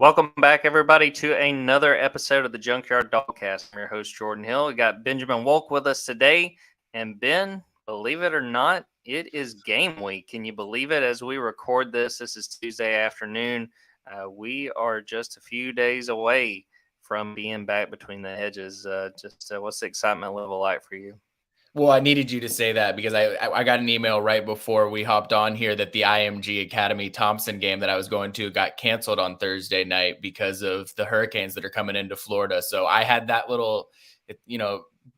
Welcome back, everybody, to another episode of the Junkyard Dawgcast. I'm your host, Jordan Hill. We got Benjamin Wolk with us today. And Ben, believe it or not, it is game week. Can you believe it? As we record this is Tuesday afternoon. We are just a few days away from being back between the hedges. What's the excitement level like for you? Well, I needed you to say that because I got an email right before we hopped on here that the IMG Academy Thompson game that I was going to got canceled on Thursday night because of the hurricanes that are coming into Florida. So I had that little,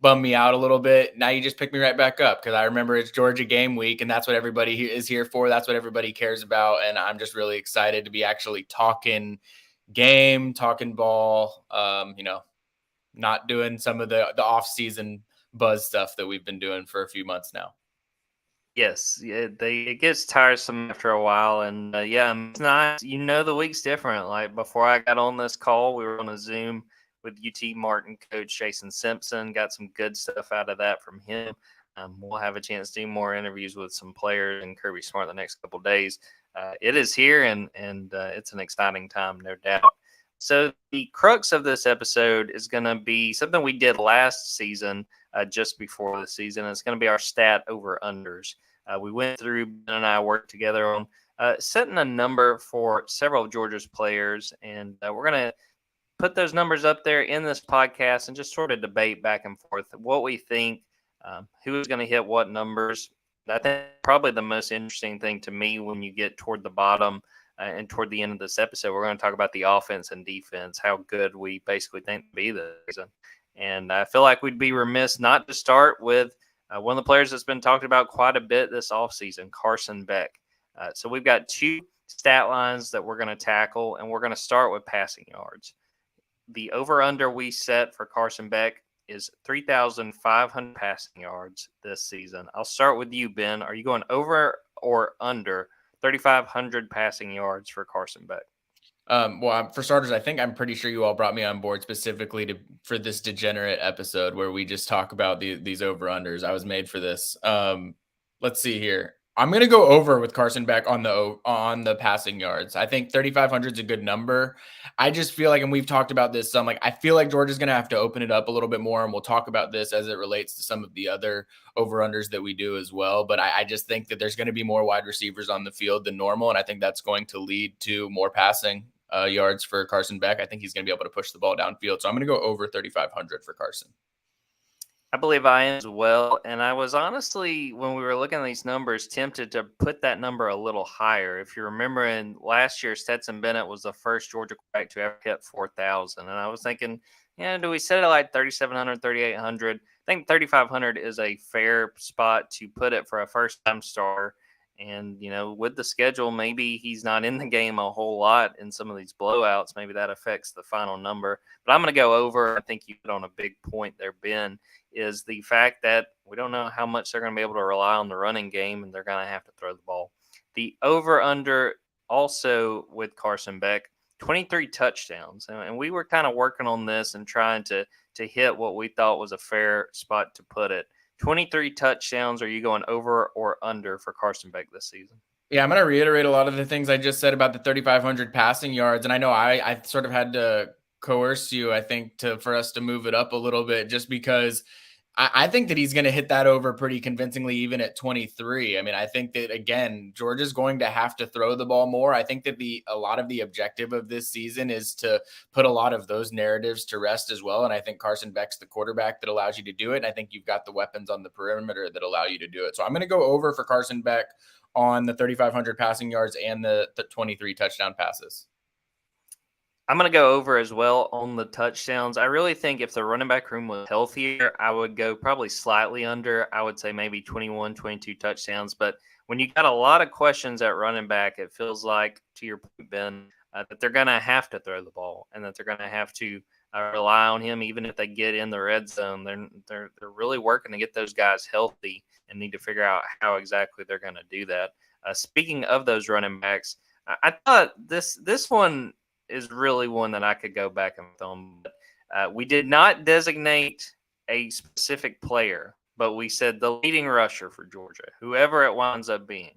bum me out a little bit. Now you just pick me right back up because I remember it's Georgia game week and that's what everybody is here for. That's what everybody cares about. And I'm just really excited to be actually talking game, talking ball, not doing some of the off-season buzz stuff that we've been doing for a few months now. Yes, it gets tiresome after a while, and it's nice. The week's different. Like before I got on this call, we were on a Zoom with UT Martin coach Jason Simpson. Got some good stuff out of that from him. We'll have a chance to do more interviews with some players and Kirby Smart the next couple of days. It is here, and it's an exciting time, no doubt. So the crux of this episode is going to be something we did last season, just before the season. It's going to be our stat over-unders. We went through, Ben and I worked together on setting a number for several of Georgia's players, and we're going to put those numbers up there in this podcast and just sort of debate back and forth what we think, who is going to hit what numbers. I think probably the most interesting thing to me when you get toward the bottom and toward the end of this episode, we're going to talk about the offense and defense, how good we basically think to be this season. And I feel like we'd be remiss not to start with one of the players that's been talked about quite a bit this offseason, Carson Beck. So we've got two stat lines that we're going to tackle, and we're going to start with passing yards. The over-under we set for Carson Beck is 3,500 passing yards this season. I'll start with you, Ben. Are you going over or under 3,500 passing yards for Carson Beck? For starters, I think I'm pretty sure you all brought me on board specifically for this degenerate episode where we just talk about these over-unders. I was made for this. Let's see here. I'm going to go over with Carson Beck on the passing yards. I think 3,500 is a good number. I just feel like, and we've talked about this some, I feel like Georgia's going to have to open it up a little bit more, and we'll talk about this as it relates to some of the other over-unders that we do as well. But I just think that there's going to be more wide receivers on the field than normal, and I think that's going to lead to more passing yards for Carson Beck. I think he's going to be able to push the ball downfield. So I'm going to go over 3,500 for Carson. I believe I am as well. And I was honestly, when we were looking at these numbers, tempted to put that number a little higher. If you remember, in last year, Stetson Bennett was the first Georgia quarterback to ever hit 4,000. And I was thinking, do we set it like 3,700, 3,800? I think 3,500 is a fair spot to put it for a first-time starter. And, with the schedule, maybe he's not in the game a whole lot in some of these blowouts. Maybe that affects the final number. But I'm going to go over. I think you hit on a big point there, Ben, is the fact that we don't know how much they're going to be able to rely on the running game, and they're going to have to throw the ball. The over-under also with Carson Beck, 23 touchdowns. And we were kind of working on this and trying to hit what we thought was a fair spot to put it. 23 touchdowns. Are you going over or under for Carson Beck this season? Yeah, I'm going to reiterate a lot of the things I just said about the 3,500 passing yards. And I know I sort of had to coerce you, I think, for us to move it up a little bit, just because I think that he's going to hit that over pretty convincingly, even at 23. I mean, I think that, again, Georgia's going to have to throw the ball more. I think that a lot of the objective of this season is to put a lot of those narratives to rest as well. And I think Carson Beck's the quarterback that allows you to do it. And I think you've got the weapons on the perimeter that allow you to do it. So I'm going to go over for Carson Beck on the 3,500 passing yards and the 23 touchdown passes. I'm going to go over as well on the touchdowns. I really think if the running back room was healthier, I would go probably slightly under. I would say maybe 21, 22 touchdowns. But when you got a lot of questions at running back, it feels like, to your point, Ben, that they're going to have to throw the ball and that they're going to have to rely on him even if they get in the red zone. They're really working to get those guys healthy and need to figure out how exactly they're going to do that. Speaking of those running backs, I thought this one is really one that I could go back and film. We did not designate a specific player, but we said the leading rusher for Georgia, whoever it winds up being.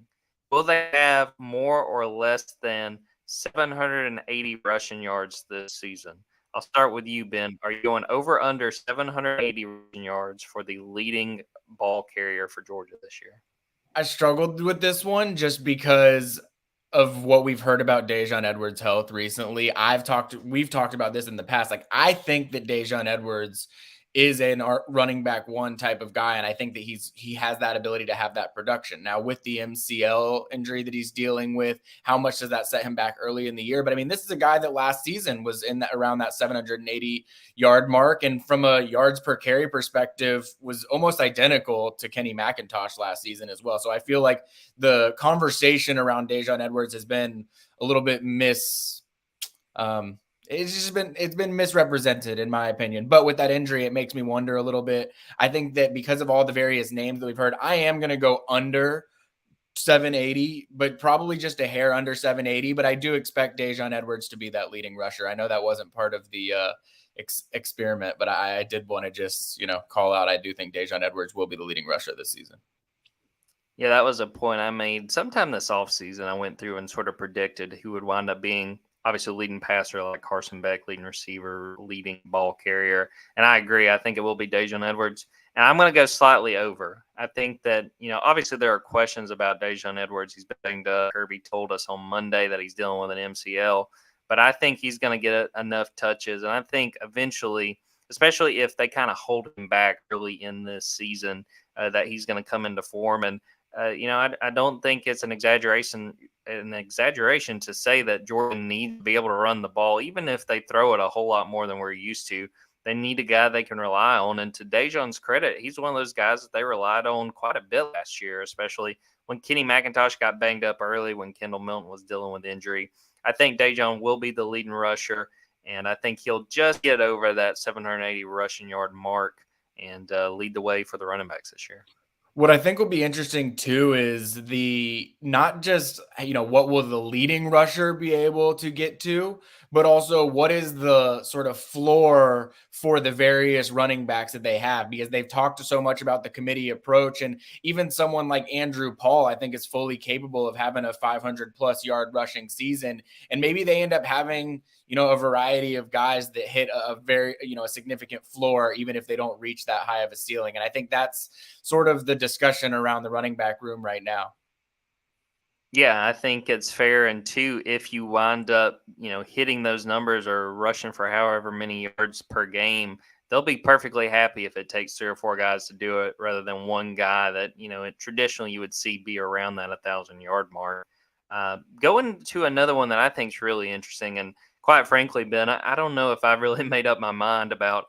Will they have more or less than 780 rushing yards this season. I'll start with you, Ben. Are you going over under 780 rushing yards for the leading ball carrier for Georgia this year? I struggled with this one just because of what we've heard about Dejon Edwards' health recently. We've talked about this in the past. Like, I think that Dejon Edwards is an running back one type of guy, and I think that he has that ability to have that production. Now, with the MCL injury that he's dealing with, how much does that set him back early in the year? But I mean, this is a guy that last season was in around that 780 yard mark, and from a yards per carry perspective, was almost identical to Kenny McIntosh last season as well. So I feel like the conversation around Dejon Edwards has been a little bit it's been misrepresented in my opinion. But with that injury, it makes me wonder a little bit. I think that because of all the various names that we've heard, I am going to go under 780, but probably just a hair under 780. But I do expect Dejon Edwards to be that leading rusher. I know that wasn't part of the experiment, but I did want to just, call out. I do think Dejon Edwards will be the leading rusher this season. Yeah, that was a point I made sometime this offseason. I went through and sort of predicted who would wind up being obviously leading passer like Carson Beck, leading receiver, leading ball carrier. And I agree. I think it will be Dejon Edwards. And I'm going to go slightly over. I think that, obviously there are questions about Dejon Edwards. He's banged up. Kirby told us on Monday that he's dealing with an MCL. But I think he's going to get enough touches. And I think eventually, especially if they kind of hold him back early in this season, that he's going to come into form. And I don't think it's an exaggeration to say that Jordan needs to be able to run the ball, even if they throw it a whole lot more than we're used to. They need a guy they can rely on. And to Dejon's credit, he's one of those guys that they relied on quite a bit last year, especially when Kenny McIntosh got banged up early, when Kendall Milton was dealing with injury. I think Dejon will be the leading rusher, and I think he'll just get over that 780 rushing yard mark and lead the way for the running backs this year. What I think will be interesting too is not just, what will the leading rusher be able to get to, but also what is the sort of floor for the various running backs that they have, because they've talked so much about the committee approach. And even someone like Andrew Paul, I think, is fully capable of having a 500 plus yard rushing season. And maybe they end up having, a variety of guys that hit a very, a significant floor, even if they don't reach that high of a ceiling. And I think that's sort of the discussion around the running back room right now. Yeah, I think it's fair. And two, if you wind up, hitting those numbers or rushing for however many yards per game, they'll be perfectly happy if it takes 3 or 4 guys to do it rather than one guy that, traditionally you would see be around that 1,000-yard mark. Going to another one that I think is really interesting, and quite frankly, Ben, I don't know if I've really made up my mind about.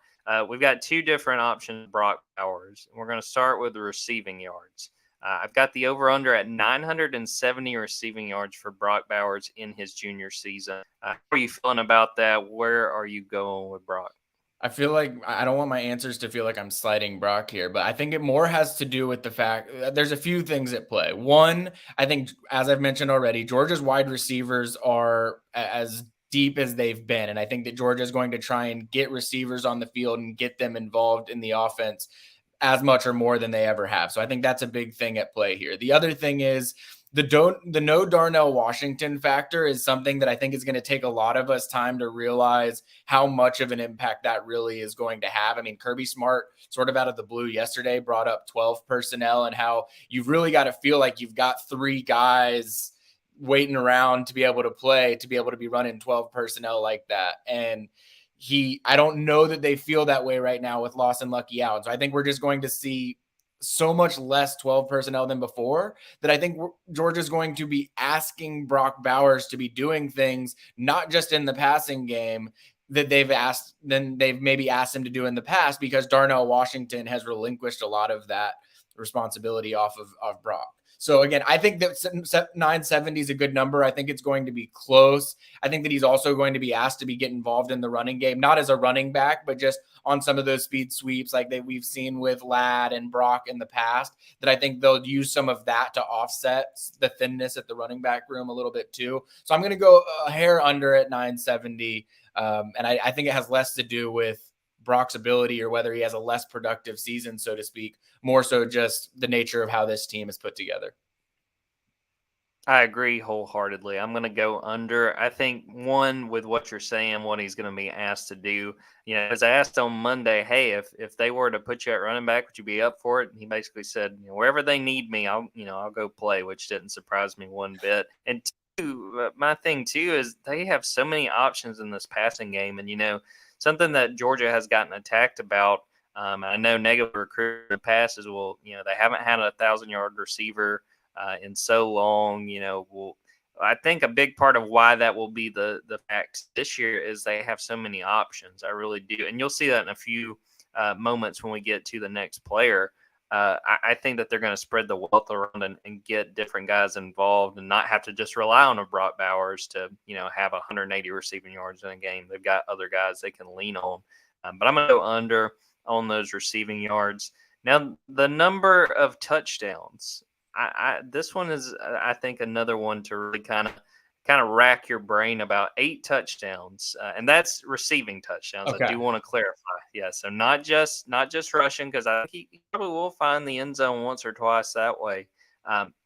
We've got 2 different options, Brock Bowers. We're going to start with the receiving yards. I've got the over-under at 970 receiving yards for Brock Bowers in his junior season. How are you feeling about that? Where are you going with Brock? I feel like I don't want my answers to feel like I'm sliding Brock here, but I think it more has to do with the fact there's a few things at play. One, I think, as I've mentioned already, Georgia's wide receivers are as deep as they've been. And I think that Georgia is going to try and get receivers on the field and get them involved in the offense as much or more than they ever have. So I think that's a big thing at play here. The other thing is the no Darnell Washington factor is something that I think is going to take a lot of us time to realize how much of an impact that really is going to have. I mean, Kirby Smart sort of out of the blue yesterday brought up 12 personnel and how you've really got to feel like you've got 3 guys waiting around to be able to play, to be able to be running 12 personnel like that. And I don't know that they feel that way right now with Lawson Lucky out. So I think we're just going to see so much less 12 personnel than before that I think Georgia's going to be asking Brock Bowers to be doing things, not just in the passing game that they've maybe asked him to do in the past, because Darnell Washington has relinquished a lot of that responsibility off of Brock. So again, I think that 970 is a good number. I think it's going to be close. I think that he's also going to be asked to get involved in the running game, not as a running back, but just on some of those speed sweeps like that we've seen with Ladd and Brock in the past, that I think they'll use some of that to offset the thinness at the running back room a little bit too. So I'm going to go a hair under at 970. And I think it has less to do with Brock's ability or whether he has a less productive season, so to speak, more so just the nature of how this team is put together. I agree wholeheartedly. I'm going to go under. I think one with what you're saying, what he's going to be asked to do. As I asked on Monday, hey, if they were to put you at running back, would you be up for it? And he basically said, wherever they need me, I'll go play, which didn't surprise me one bit. And two, my thing too is they have so many options in this passing game, and something that Georgia has gotten attacked about. I know negative recruiting passes. Well, they haven't had a 1,000-yard receiver in so long. I think a big part of why that will be the facts this year is they have so many options. I really do, and you'll see that in a few moments when we get to the next player. I think that they're going to spread the wealth around and get different guys involved and not have to just rely on a Brock Bowers to have 180 receiving yards in a game. They've got other guys they can lean on, but I'm going to go under on those receiving yards. Now, the number of touchdowns. This one is, I think, another one to really kind of rack your brain about. 8 touchdowns, and that's receiving touchdowns. Okay. I do want to clarify. Yeah, so not just rushing, because I think he probably will find the end zone once or twice that way.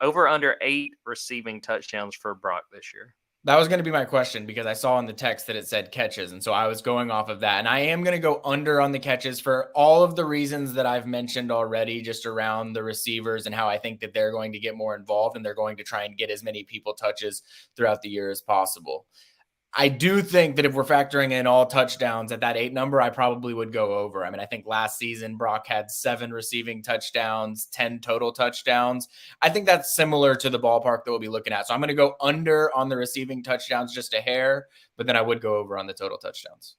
Over under 8 receiving touchdowns for Brock this year. That was going to be my question, because I saw in the text that it said catches. And so I was going off of that. And I am going to go under on the catches for all of the reasons that I've mentioned already, just around the receivers and how I think that they're going to get more involved and they're going to try and get as many people touches throughout the year as possible. I do think that if we're factoring in all touchdowns at that 8 number, I probably would go over. I mean, I think last season Brock had 7 receiving touchdowns, 10 total touchdowns. I think that's similar to the ballpark that we'll be looking at. So I'm going to go under on the receiving touchdowns just a hair, but then I would go over on the total touchdowns.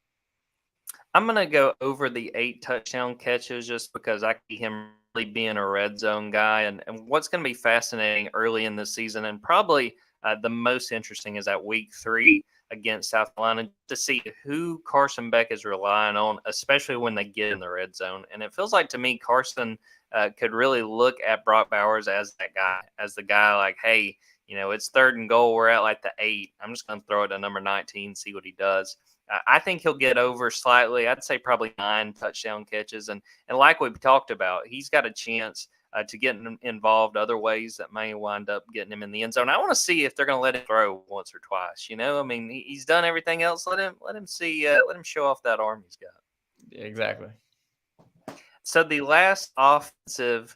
I'm going to go over the 8 touchdown catches just because I see him really being a red zone guy. And what's going to be fascinating early in the season, and probably the most interesting, is at week 3 against South Carolina, to see who Carson Beck is relying on, especially when they get in the red zone. And it feels like to me Carson could really look at Brock Bowers as that guy, as the guy like, hey, it's 3rd and goal. We're at like the 8. I'm just going to throw it to number 19, see what he does. I think he'll get over slightly. I'd say probably 9 touchdown catches. And like we've talked about, he's got a chance to get involved other ways that may wind up getting him in the end zone. I want to see if they're going to let him throw once or twice. I mean, he's done everything else. Let him see. Let him show off that arm he's got. Exactly. So the last offensive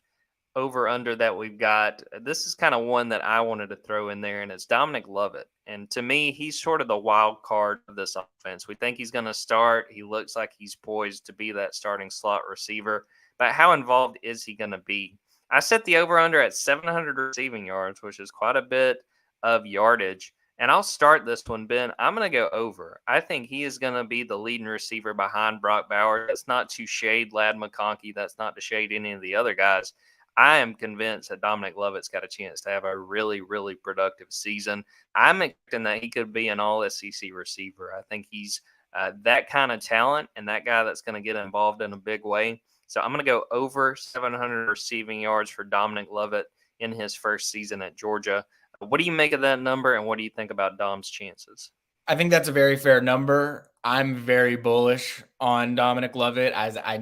over-under that we've got, this is kind of one that I wanted to throw in there, and it's Dominic Lovett. And to me, he's sort of the wild card of this offense. We think he's going to start. He looks like he's poised to be that starting slot receiver. But how involved is he going to be? I set the over-under at 700 receiving yards, which is quite a bit of yardage. And I'll start this one, Ben. I'm going to go over. I think he is going to be the leading receiver behind Brock Bowers. That's not to shade Ladd McConkey. That's not to shade any of the other guys. I am convinced that Dominic Lovett's got a chance to have a really, really productive season. I'm expecting that he could be an all-SEC receiver. I think he's that kind of talent and that guy that's going to get involved in a big way. So I'm going to go over 700 receiving yards for Dominic Lovett in his first season at Georgia. What do you make of that number, and what do you think about Dom's chances? I think that's a very fair number. I'm very bullish on Dominic Lovett. As I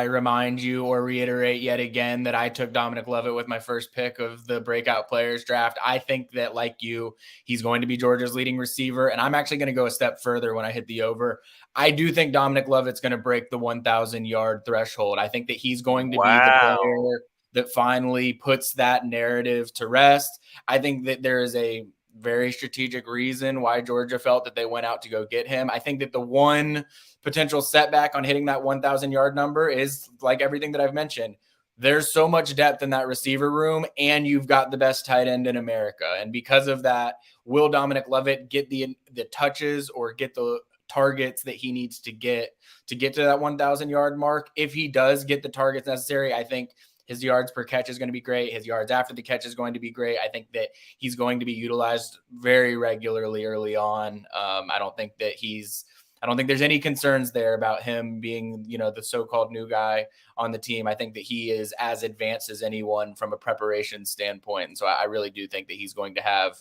remind you or reiterate yet again that I took Dominic Lovett with my first pick of the breakout players draft. I think that, like you, he's going to be Georgia's leading receiver. And I'm actually going to go a step further when I hit the over. I do think Dominic Lovett's going to break the 1,000-yard threshold. I think that he's going to be the player that finally puts that narrative to rest. I think that there is a very strategic reason why Georgia felt that they went out to go get him. I think that the one potential setback on hitting that 1,000-yard number is, like everything that I've mentioned, there's so much depth in that receiver room, and you've got the best tight end in America. And because of that, will Dominic Lovett get the touches or get the targets that he needs to get to that 1,000-yard mark? If he does get the targets necessary, I think his yards per catch is going to be great. His yards after the catch is going to be great. I think that he's going to be utilized very regularly early on. I don't think there's any concerns there about him being, the so-called new guy on the team. I think that he is as advanced as anyone from a preparation standpoint. And so I really do think that he's going to have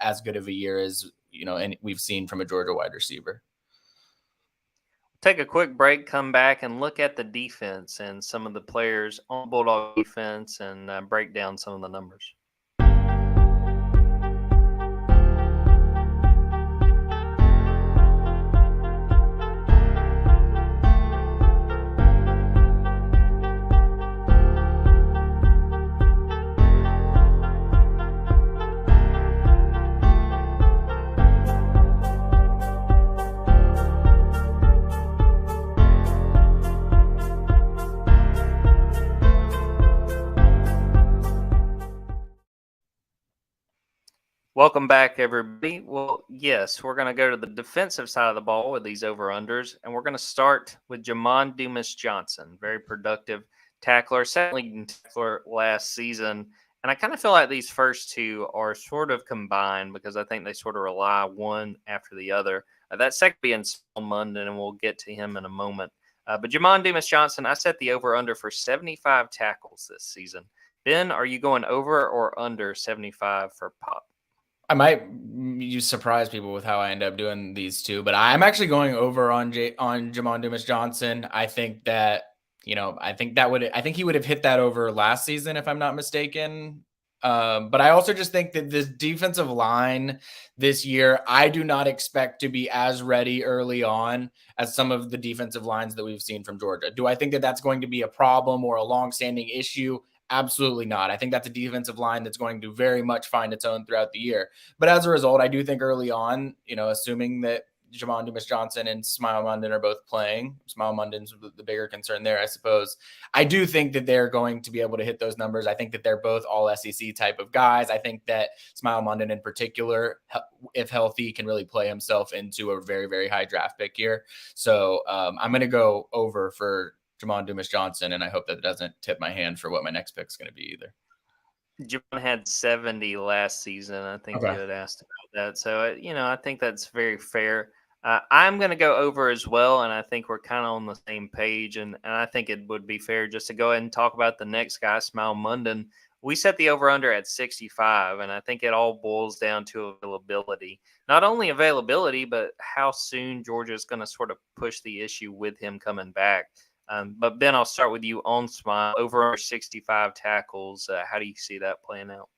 as good of a year as, and we've seen from a Georgia wide receiver. Take a quick break, come back, and look at the defense and some of the players on Bulldog defense and break down some of the numbers. Welcome back, everybody. Well, yes, we're going to go to the defensive side of the ball with these over-unders, and we're going to start with Jamon Dumas Johnson, very productive tackler, second leading tackler last season. And I kind of feel like these first two are sort of combined because I think they sort of rely one after the other. That second being Saul Munden, and we'll get to him in a moment. But Jamon Dumas Johnson, I set the over-under for 75 tackles this season. Ben, are you going over or under 75 for Pop? I might you surprise people with how I end up doing these two, but I'm actually going over on Jamon Dumas Johnson. I think that I think he would have hit that over last season if I'm not mistaken. But I also just think that this defensive line this year, I do not expect to be as ready early on as some of the defensive lines that we've seen from Georgia. Do I think that that's going to be a problem or a long-standing issue? Absolutely not. I think that's a defensive line that's going to very much find its own throughout the year. But as a result, I do think early on, assuming that Jamon Dumas Johnson and Smile Munden are both playing, Smile Munden's the bigger concern there, I suppose. I do think that they're going to be able to hit those numbers. I think that they're both all SEC type of guys. I think that Smile Munden in particular, if healthy, can really play himself into a very, very high draft pick here. So I'm going to go over for Jamon Dumas Johnson, and I hope that it doesn't tip my hand for what my next pick is going to be either. Jamon had 70 last season. I think you had asked about that. So, I think that's very fair. I'm going to go over as well, and I think we're kind of on the same page. And I think it would be fair just to go ahead and talk about the next guy, Smile Munden. We set the over-under at 65, and I think it all boils down to availability. Not only availability, but how soon Georgia is going to sort of push the issue with him coming back. But Ben, I'll start with you on Smile. Over 65 tackles. How do you see that playing out?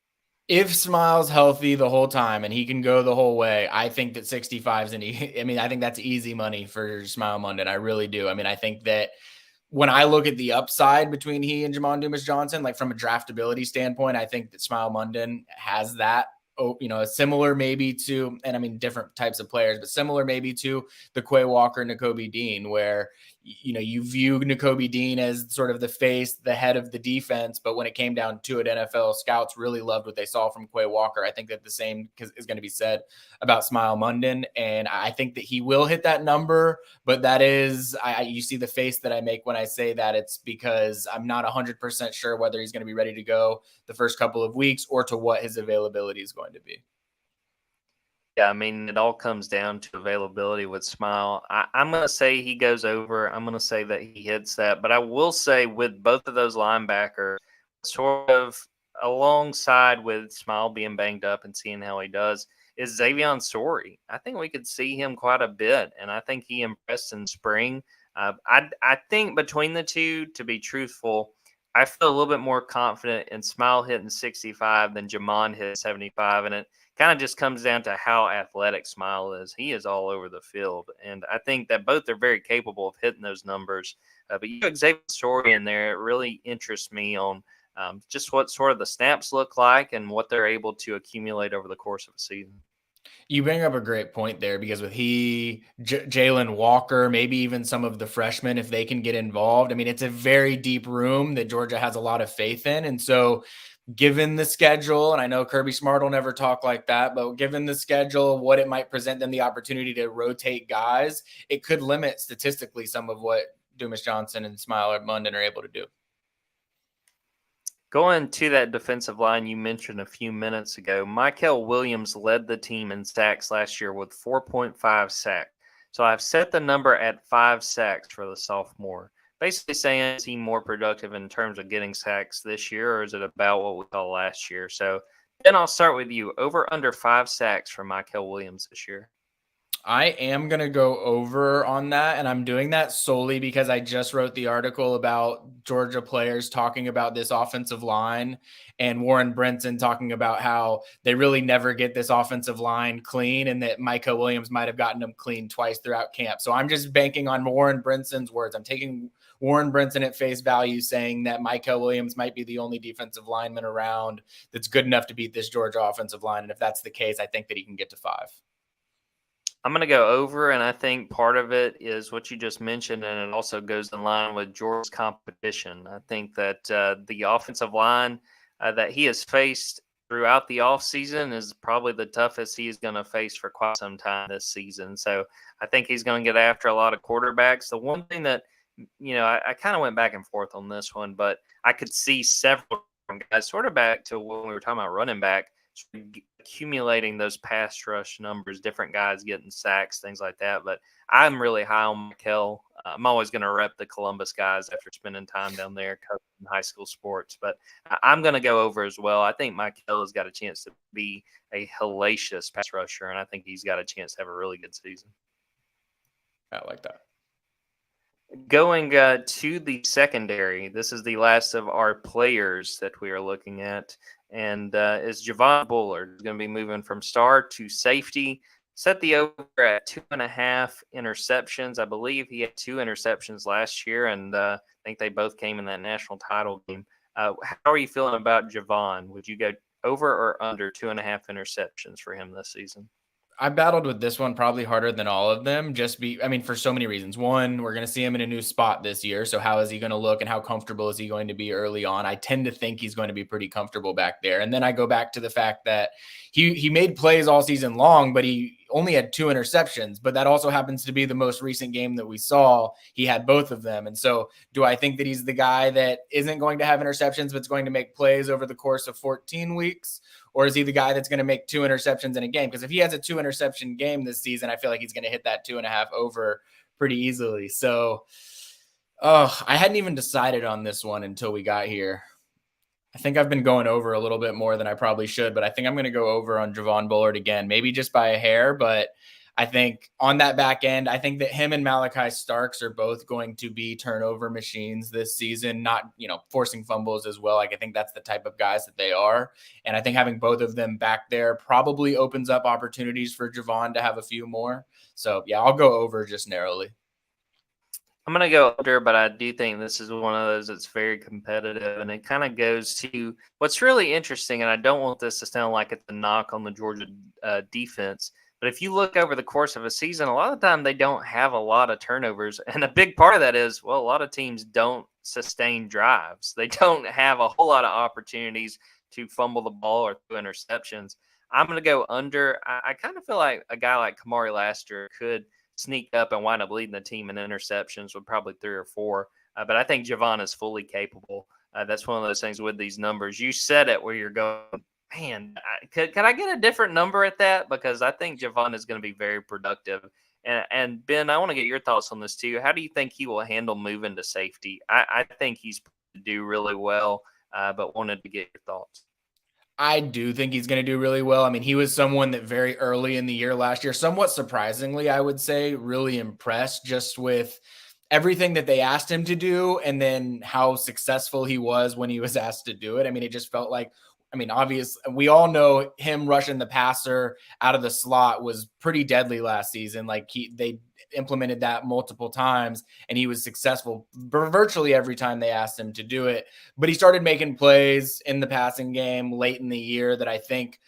If Smile's healthy the whole time and he can go the whole way, I think that 65 is I think that's easy money for Smile Munden. I really do. I think that when I look at the upside between he and Jamon Dumas Johnson, like from a draftability standpoint, I think that Smile Munden has that. Similar maybe to, and I mean different types of players, but similar maybe to the Quay Walker, Nakobe Dean, where you view Nakobe Dean as sort of the face, the head of the defense, but when it came down to it, NFL scouts really loved what they saw from Quay Walker. I think that the same is going to be said about Smile Munden, and I think that he will hit that number, but that is, you see the face that I make when I say that. It's because I'm not 100% sure whether he's going to be ready to go the first couple of weeks or to what his availability is going to be. Yeah, I mean, it all comes down to availability with Smile. I'm going to say he goes over. I'm going to say that he hits that. But I will say with both of those linebackers, sort of alongside with Smile being banged up and seeing how he does, is Xavion Sorey. I think we could see him quite a bit, and I think he impressed in spring. I think between the two, to be truthful, I feel a little bit more confident in Smile hitting 65 than Jamon hit 75, and it kind of just comes down to how athletic Smile is. He is all over the field, and I think that both are very capable of hitting those numbers. But you have Xavier Story in there. It really interests me on just what sort of the snaps look like and what they're able to accumulate over the course of a season. You bring up a great point there because with Jalen Walker, maybe even some of the freshmen, if they can get involved, I mean, it's a very deep room that Georgia has a lot of faith in. And so given the schedule, and I know Kirby Smart will never talk like that, but given the schedule, what it might present them the opportunity to rotate guys, it could limit statistically some of what Dumas Johnson and Smile Munden are able to do. Going to that defensive line you mentioned a few minutes ago, Mykel Williams led the team in sacks last year with 4.5 sacks. So I've set the number at 5 sacks for the sophomore. Basically saying, is he more productive in terms of getting sacks this year, or is it about what we saw last year? So then I'll start with you. Over under 5 sacks for Mykel Williams this year. I am going to go over on that, and I'm doing that solely because I just wrote the article about Georgia players talking about this offensive line and Warren Brinson talking about how they really never get this offensive line clean and that Mykel Williams might have gotten them clean twice throughout camp. So I'm just banking on Warren Brinson's words. I'm taking Warren Brinson at face value saying that Mykel Williams might be the only defensive lineman around that's good enough to beat this Georgia offensive line. And if that's the case, I think that he can get to 5. I'm going to go over, and I think part of it is what you just mentioned, and it also goes in line with Georgia's competition. I think that the offensive line that he has faced throughout the offseason is probably the toughest he's going to face for quite some time this season. So I think he's going to get after a lot of quarterbacks. The one thing that, I kind of went back and forth on this one, but I could see several guys sort of back to when we were talking about running back, accumulating those pass rush numbers, different guys getting sacks, things like that. But I'm really high on Mikel. I'm always going to rep the Columbus guys after spending time down there covering high school sports. But I'm going to go over as well. I think Mikel has got a chance to be a hellacious pass rusher, and I think he's got a chance to have a really good season. I like that. Going to the secondary, this is the last of our players that we are looking at, and is Javon Bullard going to be moving from star to safety. Set the over at 2.5 interceptions. I believe he had 2 interceptions last year, and I think they both came in that national title game. How are you feeling about Javon? Would you go over or under 2.5 interceptions for him this season? I battled with this one probably harder than all of them. For so many reasons. One, we're going to see him in a new spot this year. So how is he going to look and how comfortable is he going to be early on? I tend to think he's going to be pretty comfortable back there. And then I go back to the fact that he made plays all season long, but he only had 2 interceptions. But that also happens to be the most recent game that we saw. He had both of them. And so do I think that he's the guy that isn't going to have interceptions, but is going to make plays over the course of 14 weeks? Or is he the guy that's going to make 2 interceptions in a game? Because if he has a 2 interception game this season, I feel like he's going to hit that 2.5 over pretty easily. So I hadn't even decided on this one until we got here. I think I've been going over a little bit more than I probably should, but I think I'm going to go over on Javon Bullard again, maybe just by a hair, but I think on that back end, I think that him and Malachi Starks are both going to be turnover machines this season, not, forcing fumbles as well. Like, I think that's the type of guys that they are. And I think having both of them back there probably opens up opportunities for Javon to have a few more. So yeah, I'll go over just narrowly. I'm going to go under, but I do think this is one of those that's very competitive, and it kind of goes to what's really interesting, and I don't want this to sound like it's a knock on the Georgia defense, but if you look over the course of a season, a lot of the time they don't have a lot of turnovers, and a big part of that is, a lot of teams don't sustain drives. They don't have a whole lot of opportunities to fumble the ball or throw interceptions. I'm going to go under. I kind of feel like a guy like Kamari Laster could sneak up and wind up leading the team in interceptions with probably 3 or 4. But I think Javon is fully capable. That's one of those things with these numbers. You said it where you're going, man, could I get a different number at that? Because I think Javon is going to be very productive. And Ben, I want to get your thoughts on this too. How do you think he will handle moving to safety? I think he's going to do really well, but wanted to get your thoughts. I do think he's going to do really well. I mean, he was someone that very early in the year last year, somewhat surprisingly, I would say, really impressed just with everything that they asked him to do and then how successful he was when he was asked to do it. I mean, it just felt like, obviously, we all know him rushing the passer out of the slot was pretty deadly last season. Like they implemented that multiple times and he was successful virtually every time they asked him to do it. But he started making plays in the passing game late in the year that I think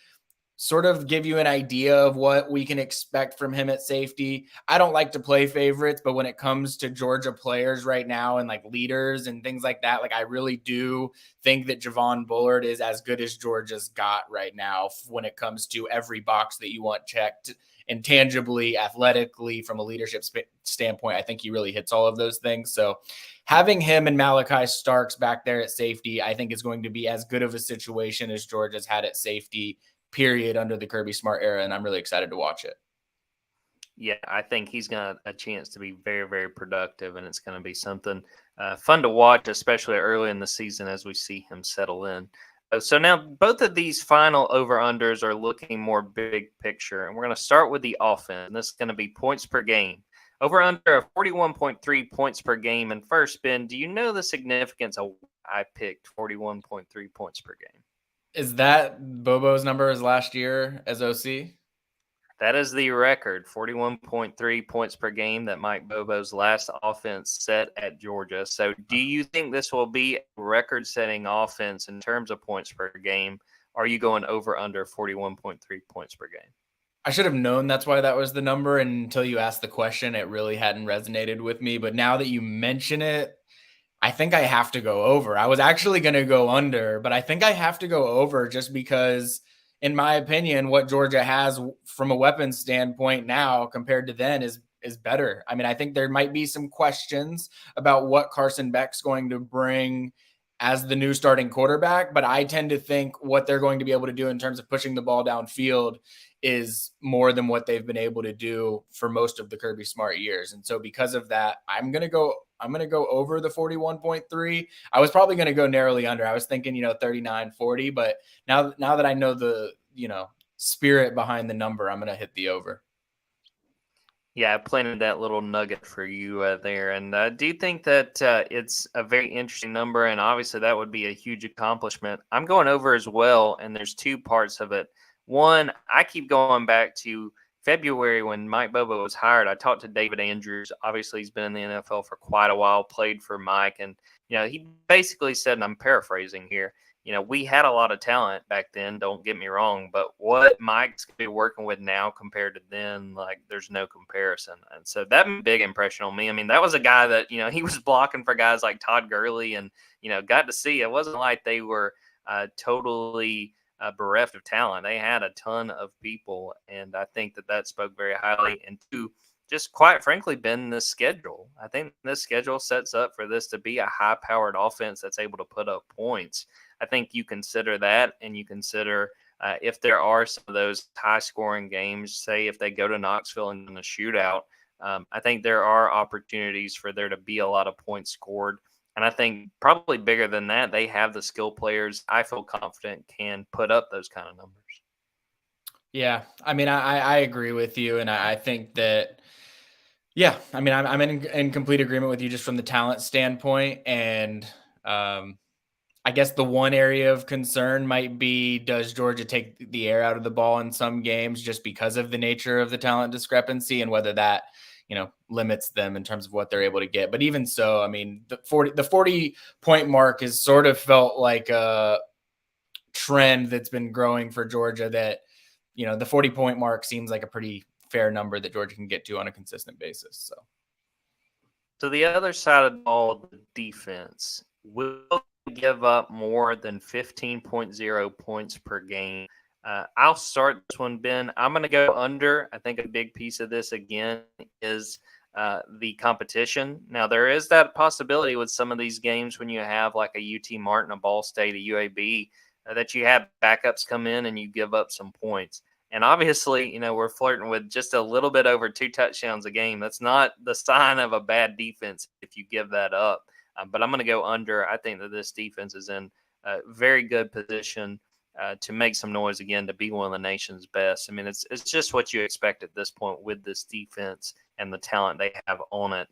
sort of give you an idea of what we can expect from him at safety. I don't like to play favorites, but when it comes to Georgia players right now and like leaders and things like that, like I really do think that Javon Bullard is as good as Georgia's got right now when it comes to every box that you want checked intangibly, athletically, from a leadership standpoint. I think he really hits all of those things. So having him and Malachi Starks back there at safety, I think is going to be as good of a situation as Georgia's had at safety, period, under the Kirby Smart era. And I'm really excited to watch it. Yeah, I think he's got a chance to be very, very productive, and it's going to be something fun to watch, especially early in the season as we see him settle in. So now both of these final over-unders are looking more big picture, and we're going to start with the offense. And this is going to be points per game. Over-under of 41.3 points per game. And first, Ben, do you know the significance of why I picked 41.3 points per game? Is that Bobo's number as last year as OC? That is the record, 41.3 points per game that Mike Bobo's last offense set at Georgia. So do you think this will be a record-setting offense in terms of points per game? Or are you going over under 41.3 points per game? I should have known that's why that was the number. And until you asked the question, it really hadn't resonated with me. But now that you mention it, I think I have to go over. I was actually going to go under, but I think I have to go over just because, in my opinion, what Georgia has from a weapons standpoint now compared to then is better. I mean, I think there might be some questions about what Carson Beck's going to bring as the new starting quarterback, but I tend to think what they're going to be able to do in terms of pushing the ball downfield is more than what they've been able to do for most of the Kirby Smart years. And so because of that, I'm going to go over the 41.3. I was probably going to go narrowly under. I was thinking, 39-40, but now that I know the, spirit behind the number, I'm going to hit the over. Yeah, I planted that little nugget for you there. And do you think that it's a very interesting number? And obviously, that would be a huge accomplishment. I'm going over as well, and there's two parts of it. One, I keep going back to February when Mike Bobo was hired. I talked to David Andrews. Obviously, he's been in the NFL for quite a while, played for Mike. And, he basically said, and I'm paraphrasing here, we had a lot of talent back then, don't get me wrong, but what Mike's going to be working with now compared to then, like, there's no comparison. And so that made a big impression on me. I mean, that was a guy that, he was blocking for guys like Todd Gurley and, got to see. It wasn't like they were totally bereft of talent. They had a ton of people, and I think that spoke very highly. And two, just quite frankly, been the schedule. I think this schedule sets up for this to be a high-powered offense that's able to put up points. I think you consider that, and you consider if there are some of those high-scoring games, say if they go to Knoxville and in a shootout, I think there are opportunities for there to be a lot of points scored. And I think probably bigger than that, they have the skill players I feel confident can put up those kind of numbers. Yeah, I mean, I agree with you, and I think that, yeah, I mean, I'm in complete agreement with you just from the talent standpoint, and I guess the one area of concern might be, does Georgia take the air out of the ball in some games just because of the nature of the talent discrepancy and whether that, limits them in terms of what they're able to get. But even so, I mean, the 40 point mark has sort of felt like a trend that's been growing for Georgia, that, the 40 point mark seems like a pretty fair number that Georgia can get to on a consistent basis. So the other side of the ball, the defense, will give up more than 15.0 points per game. I'll start this one, Ben. I'm going to go under. I think a big piece of this, again, is the competition. Now, there is that possibility with some of these games when you have like a UT Martin, a Ball State, a UAB, that you have backups come in and you give up some points. And obviously, we're flirting with just a little bit over 2 touchdowns a game. That's not the sign of a bad defense if you give that up. But I'm going to go under. I think that this defense is in a very good position to make some noise again, to be one of the nation's best. I mean, it's just what you expect at this point with this defense and the talent they have on it.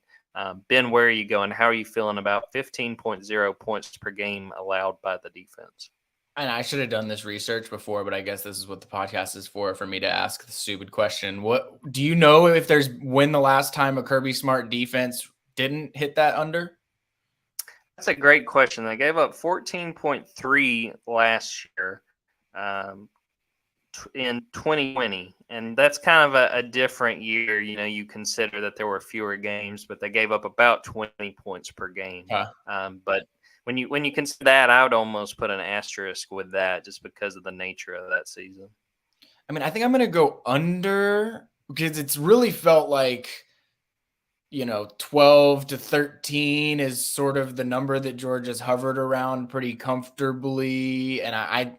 Ben, where are you going? How are you feeling about 15.0 points per game allowed by the defense? And I should have done this research before, but I guess this is what the podcast is for me to ask the stupid question. What do you know if there's when the last time a Kirby Smart defense didn't hit that under? That's a great question. They gave up 14.3 last year in 2020, and that's kind of a different year. You consider that there were fewer games, but they gave up about 20 points per game. But when you consider that, I would almost put an asterisk with that just because of the nature of that season. I mean, I think I'm going to go under because it's really felt like, 12 to 13 is sort of the number that Georgia's hovered around pretty comfortably. And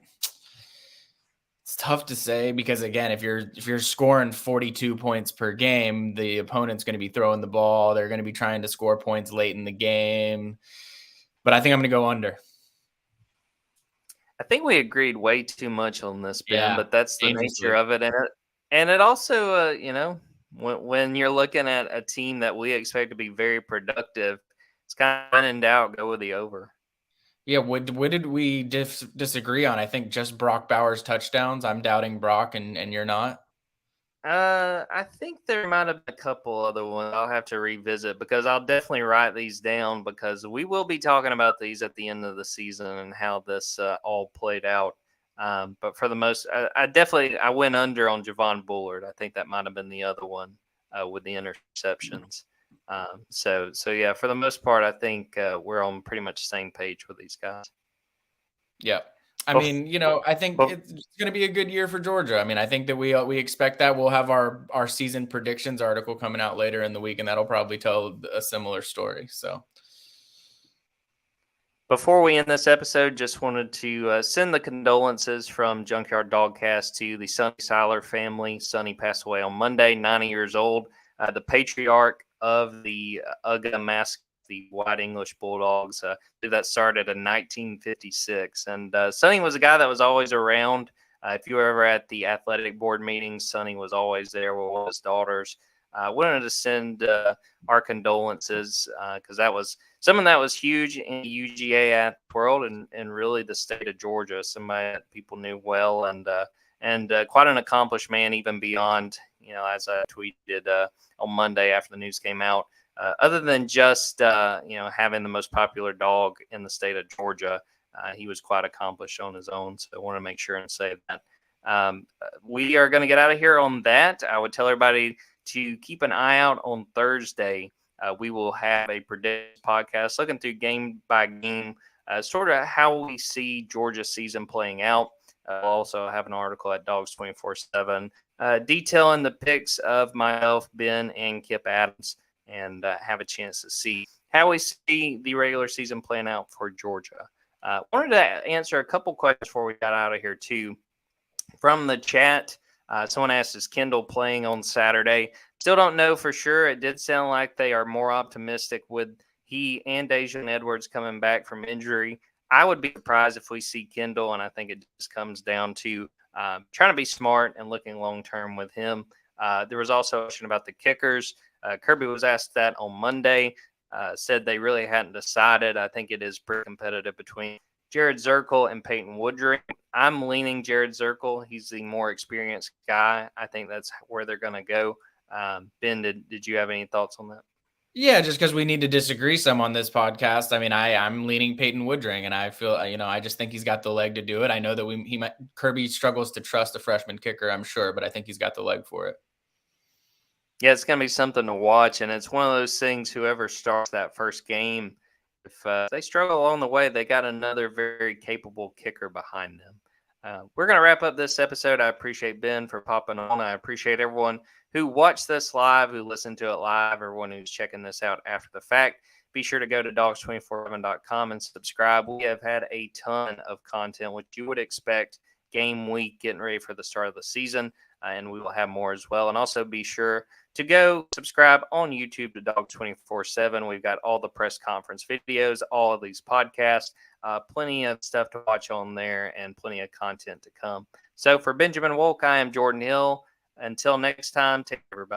it's tough to say because, again, if you're scoring 42 points per game, the opponent's going to be throwing the ball. They're going to be trying to score points late in the game. But I think I'm going to go under. I think we agreed way too much on this, Ben, Yeah, but that's the nature of it. And it also, when you're looking at a team that we expect to be very productive, it's kind of when in doubt, go with the over. Yeah, what did we disagree on? I think just Brock Bowers touchdowns. I'm doubting Brock, and you're not. I think there might have been a couple other ones I'll have to revisit because I'll definitely write these down because we will be talking about these at the end of the season and how this all played out. But for the most, I went under on Javon Bullard. I think that might have been the other one with the interceptions. So yeah, for the most part, I think we're on pretty much the same page with these guys. Yeah. I Bef- mean, I think bef- it's going to be a good year for Georgia. I mean, I think that we expect that. We'll have our season predictions article coming out later in the week, and that'll probably tell a similar story. So, Before we end this episode, just wanted to send the condolences from Junkyard Dawgcast to the Sonny Seiler family. Sonny passed away on Monday, 90 years old. The patriarch of the UGA mask, the White English Bulldogs. That started in 1956. And Sonny was a guy that was always around. If you were ever at the athletic board meetings, Sonny was always there with one of his daughters. I wanted to send our condolences because that was something that was huge in the UGA at world and really the state of Georgia. Somebody that people knew well and quite an accomplished man, even beyond, as I tweeted on Monday after the news came out. Other than just having the most popular dog in the state of Georgia, he was quite accomplished on his own. So I want to make sure and say that. We are going to get out of here on that. I would tell everybody to keep an eye out on Thursday. We will have a prediction podcast looking through game by game, sort of how we see Georgia's season playing out. We'll also have an article at Dogs 24/7 detailing the picks of myself, Ben, and Kip Adams, and have a chance to see how we see the regular season playing out for Georgia. Wanted to answer a couple questions before we got out of here, too. From the chat, someone asked, is Kendall playing on Saturday? Still don't know for sure. It did sound like they are more optimistic with he and Dejan Edwards coming back from injury. I would be surprised if we see Kendall, and I think it just comes down to trying to be smart and looking long-term with him. There was also a question about the kickers. Kirby was asked that on Monday, said they really hadn't decided. I think it is pretty competitive between Jared Zirkle and Peyton Woodring. I'm leaning Jared Zirkle. He's the more experienced guy. I think that's where they're going to go. Ben, did you have any thoughts on that? yeah, just because we need to disagree some on this podcast. I mean, I'm leaning Peyton Woodring, and I feel I just think he's got the leg to do it. I know that Kirby struggles to trust a freshman kicker, I'm sure, but I think he's got the leg for it. Yeah, it's going to be something to watch, and it's one of those things. Whoever starts that first game, if they struggle along the way, they got another very capable kicker behind them. We're going to wrap up this episode. I appreciate Ben for popping on. I appreciate everyone who watched this live, who listened to it live, everyone who's checking this out after the fact. Be sure to go to dogs247.com and subscribe. We have had a ton of content, which you would expect game week, getting ready for the start of the season, and we will have more as well. And also be sure to go subscribe on YouTube to Dogs 24/7. We've got all the press conference videos, all of these podcasts, plenty of stuff to watch on there, and plenty of content to come. So for Benjamin Wolk, I am Jordan Hill. Until next time, take care, everybody.